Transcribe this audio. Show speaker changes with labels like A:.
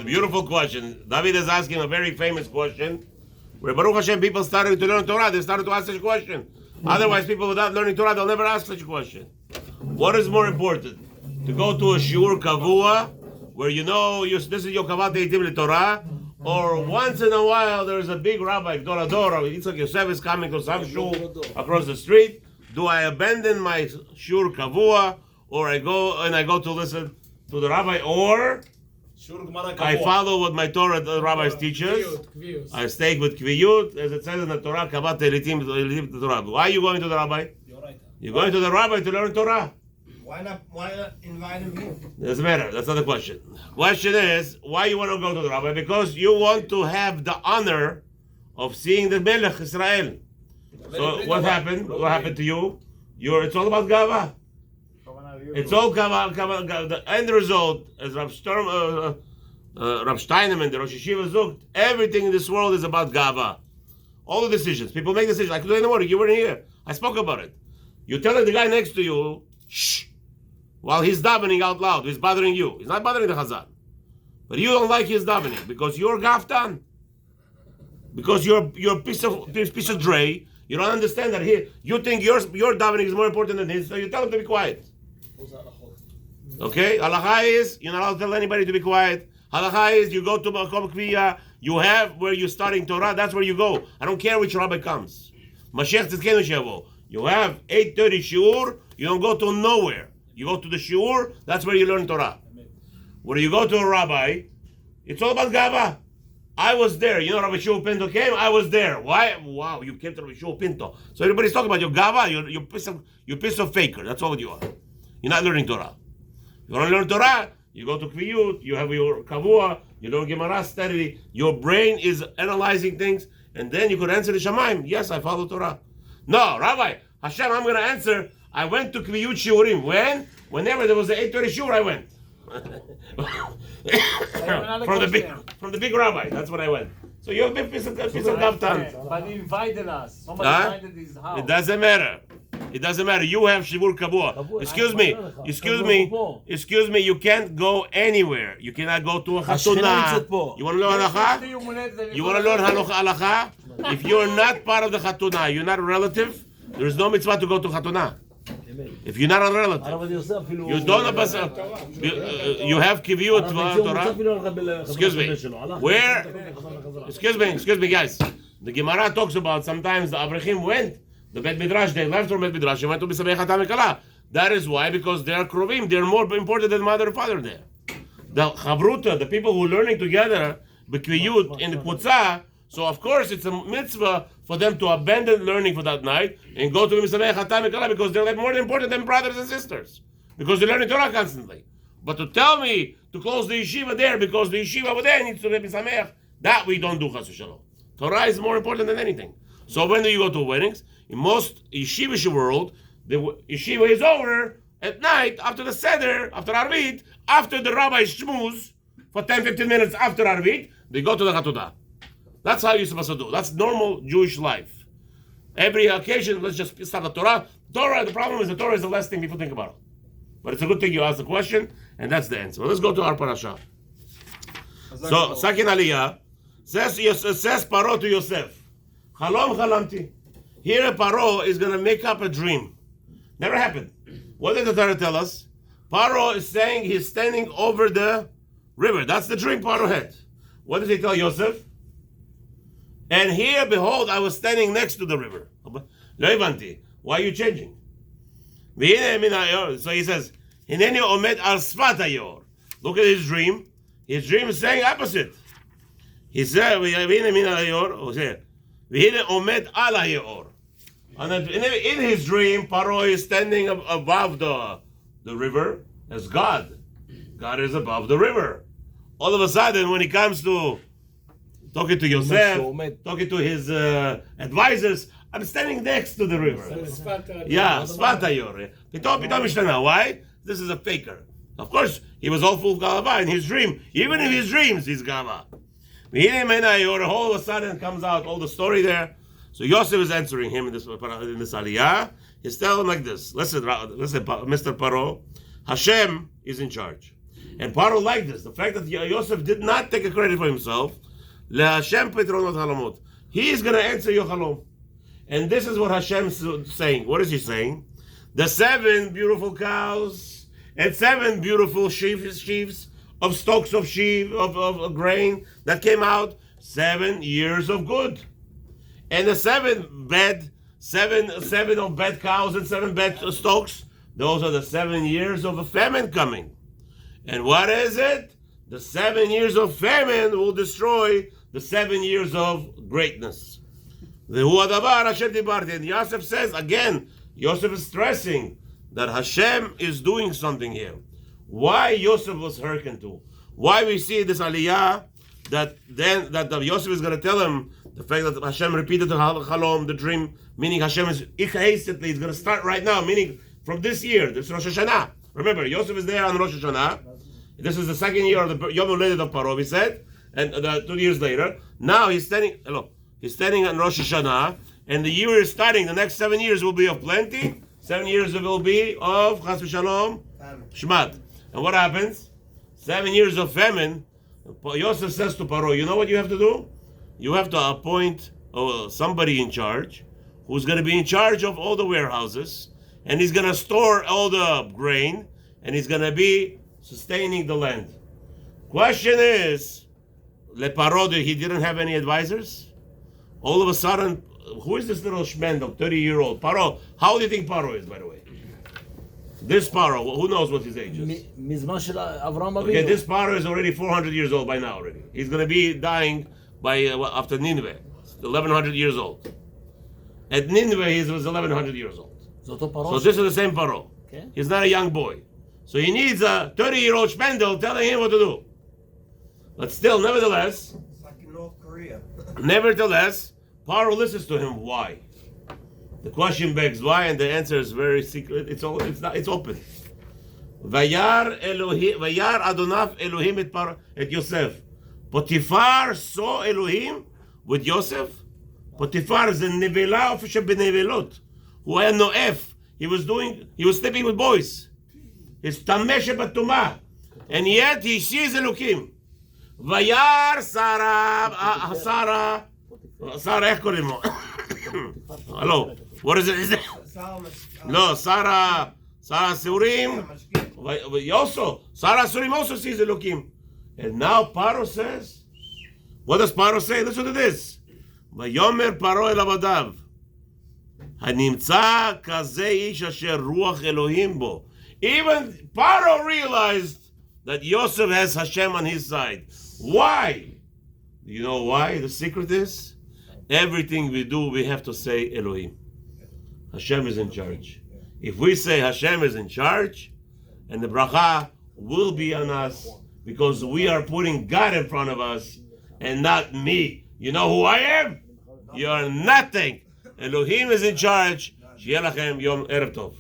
A: Beautiful question. David is asking a very famous question. Where Baruch Hashem, people started to learn Torah, they started to ask such a question. Otherwise, people without learning Torah, they'll never ask such a question. What is more important? To go to a shiur kavua, where you know this is your kavat eitim Torah, or once in a while there is a big rabbi, Gdol Ador, Yitzchak Yosef is coming to some shul across the street. Do I abandon my shiur kavua, or I go to listen to the rabbi, or I follow what my Torah the rabbis teaches. I stay with kviyut, as it says in the Torah, kavat elitim Torah. Why are you going to the rabbi? You're going to the rabbi to learn Torah.
B: Why not invite him here?
A: Doesn't matter. That's not the question. Question is, why you want to go to the rabbi? Because you want to have the honor of seeing the Melech Israel. So what happened? What happened to you? It's all about gava. It's all gava. The end result, as Rav Steinemann, the Rosh Yeshiva Zukt, everything in this world is about gava. All the decisions. People make decisions. I could do it in the morning. You weren't here. I spoke about it. You're telling the guy next to you, shh, while he's davening out loud. He's bothering you. He's not bothering the Chazan. But you don't like his davening because you're gaftan. Because you're a piece of dray. You don't understand that you think your davening is more important than his, so you tell him to be quiet. Okay? Halacha is, you're not allowed to tell anybody to be quiet. Halacha is, you go to Makom Kviya, you have where you're studying Torah, that's where you go. I don't care which rabbi comes. Mashiach Tzidkenu Shevo. You have 8:30 shiur, you don't go to nowhere. You go to the shiur, that's where you learn Torah. When you go to a rabbi, it's all about gava. I was there. You know, Rabbi Shiru Pinto came. I was there. Why? Wow, you came to Rabbi Shiru Pinto. So everybody's talking about your gava. You're piece of faker. That's all you are. You're not learning Torah. You want to learn Torah? You go to Kviyut. You have your kavua. You learn Gemara steadily. Your brain is analyzing things, and then you could answer the Shemaim. Yes, I follow Torah. No, Rabbi Hashem, I'm going to answer. I went to Kviyut Shiurim. When? Whenever there was an 8:30 shiur, I went. from the big rabbi, that's when I went. So you're a big piece of gaftan.
C: But he invited us. Somebody invited his house.
A: It doesn't matter. It doesn't matter. You have shivur kabua. Excuse me. You can't go anywhere. You cannot go to a chatuna. You want to learn halacha? You want to learn halacha? If you're not part of the chatuna, you're not a relative. There is no mitzvah to go to chatuna. If you're not a relative, you don't you have kiviyut Torah. Excuse me, guys. The Gemara talks about sometimes the Avraham went, the Bet Midrash, they left from Bet Midrash, they went to B'Samei Chatam Ekala. That is why, because they are krovim, they are more important than mother and father there. The chavruta, the people who are learning together, b'kviyut in the Kutza, so of course it's a mitzvah for them to abandon learning for that night and go to B'Samei Chatam Ekala because they're more important than brothers and sisters. Because they're learning Torah constantly. But to tell me to close the yeshiva there because the yeshiva over there needs to be B'Samei, that we don't do, chas v'shalom. Torah is more important than anything. So when do you go to weddings? In most yeshivish world, the yeshiva is over at night after the seder, after Arvit, after the rabbi shmooze for 10-15 minutes after Arvit, they go to the Chatuna. That's how you're supposed to do. That's normal Jewish life. Every occasion, let's just start the Torah. The problem is the Torah is the last thing people think about. But it's a good thing you ask the question, and that's the answer. Well, let's go to our parasha. So, Sakin Aliyah says Paro to Yosef, Chalom chalamti. Here Paro is going to make up a dream. Never happened. What did the Torah tell us? Paro is saying he's standing over the river. That's the dream Paro had. What did he tell Yosef? And here, behold, I was standing next to the river. Why are you changing? So he says, Hineni omed al sfat hayor. Look at his dream. His dream is saying opposite. He said, and in his dream, Paro is standing above the river as God. God is above the river. All of a sudden, when he comes to talking to Yosef, talking to his advisors, I'm standing next to the river. Yeah, Sfat hayor. Why? This is a faker. Of course, he was all full of gava in his dream. Even in his dreams, he's gava. All of a sudden comes out all the story there. So Yosef is answering him in this aliyah. He's telling him like this. Listen, Mr. Paro, Hashem is in charge. And Paro liked this. The fact that Yosef did not take a credit for himself. LaHaShem Petronot Halamot. He is going to answer your halom. And this is what Hashem is saying. What is he saying? The 7 beautiful cows and 7 beautiful sheaves of stalks of sheep, of grain that came out, 7 years of good. And the 7 of bad cows and 7 bad stalks, those are the 7 years of a famine coming. And what is it? The 7 years of famine will destroy the 7 years of greatness. And Yosef says, again, Yosef is stressing that Hashem is doing something here. Why Yosef was hearkened to? Why we see this aliyah that Yosef is going to tell him the fact that Hashem repeated the halom, the dream, meaning Hashem is instantly, it's going to start right now, meaning from this year, this Rosh Hashanah. Remember, Yosef is there on Rosh Hashanah. This is the second year of the Yom Huledet of Paro, we said, and 2 years later. Now he's standing on Rosh Hashanah, and the year is starting. The next 7 years will be of plenty. 7 years will be of Chas v'Shalom, Shmat. And what happens? 7 years of famine. Yosef says to Paro, you know what you have to do? You have to appoint somebody in charge who's going to be in charge of all the warehouses, and he's going to store all the grain, and he's going to be sustaining the land. Question is, Paro, he didn't have any advisors? All of a sudden, who is this little shmendel, 30-year-old? Paro, how old do you think Paro is, by the way? This Paro, who knows what his age is? Okay, this Paro is already 400 years old by now already. He's going to be dying by after Nineveh, 1100 years old. At Nineveh, he was 1100 years old. So this is the same Paro. Okay. He's not a young boy. So he needs a 30-year-old shmendel telling him what to do. But still, nevertheless,
B: It's like in North Korea.
A: nevertheless, Paro listens to him. Why? The question begs why, and the answer is very secret. It's open. Vayar Adonav Elohim et Yosef. Potiphar saw Elohim with Yosef. Potiphar is a nevela of Shebenevelot, who had no F. He was sleeping with boys. He's tameshe batuma, and yet he sees Elohim. Vayar Sarah, איך קוראים לו? Hello, what is it? No, Sarah Surim. Also, Sarah Surim also sees Elohim. And now Paro says, what does Paro say? Listen to this. Vayomer Paro el avadav, hanimtza kazeh ish asher ruach Elohim bo. Even Paro realized that Yosef has Hashem on his side. Why? Do you know why? The secret is, everything we do, we have to say Elohim. Hashem is in charge. If we say Hashem is in charge, and the bracha will be on us, because we are putting God in front of us, and not me. You know who I am? You are nothing. Elohim is in charge. Shi'eh lachem yom erev tov.